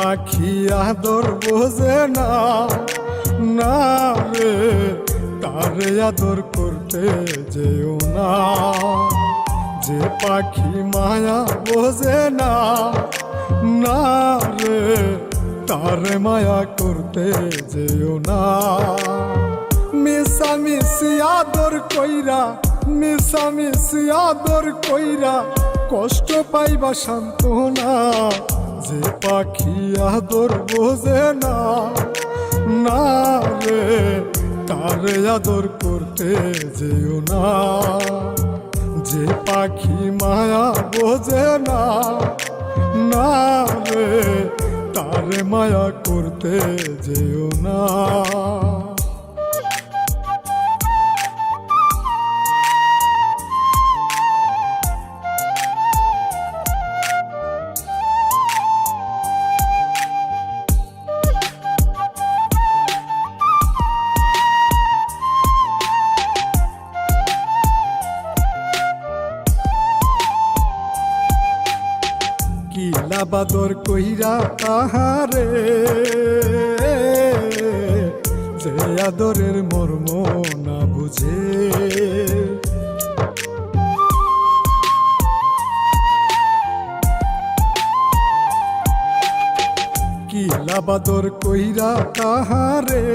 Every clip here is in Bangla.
পাখি আদর বোঝে না, না রে তারে আদর করতে যেও না। যে পাখি মায়া বোঝে না, না রে তারে মায়া করতে যেও না। মিশামিশি আদর কইরা, মিশামিশি আদর কইরা কষ্ট পাইবা সান্ত্বনা। যে পাখি আদর বোঝে না, না রে তারে আদর করতে যেও না। যে পাখি মায়া বোঝে না, না রে তারে মায়া করতে যেও না। কিলা বাদর কইরা তাহারে, যে আদরের মর্ম না বুঝে। কিলা বাদর কইরা তাহারে,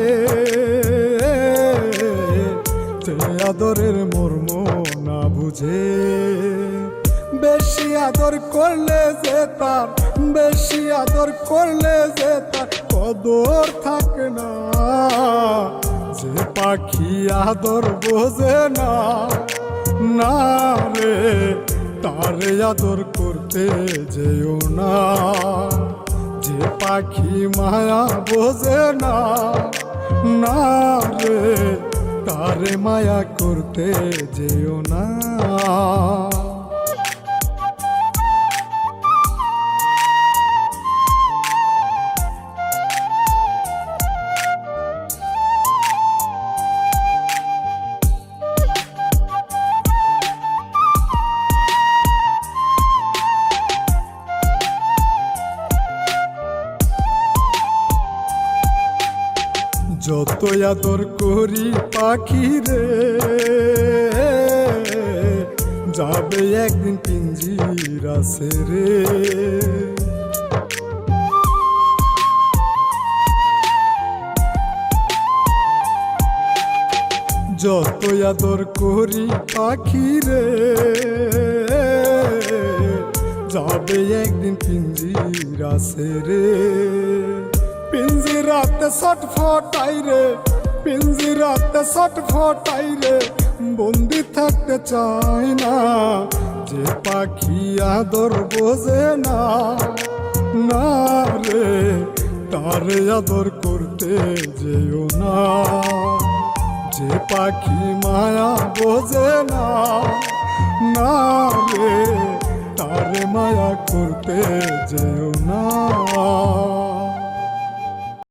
যে আদরের মর্ম না বুঝে। বেশি আদর করলে যে তার, বেশি আদর করলে যে তার কদর থাকে না। যে পাখি আদর বোঝে না, না রে তারে আদর করতে যেও না। যে পাখি মায়া বোঝে না, না রে তারে মায়া করতে যেও না। যত আদর করি পাখি রে, যাবে একদিন পিঞ্জিরা ছেড়ে। যত আদর করি পাখি রে, যাবে একদিন পিঞ্জিরা ছেড়ে। পিঞ্জিরাতে ছটফটাই রে, পিঞ্জিরাতে ছটফটাই রে, বন্দি থাকতে চায় না। যে পাখি আদর বোঝে না, না রে তারে আদর করতে যেও না। যে পাখি মায়া বোঝে না, না রে তারে মায়া করতে যেও না।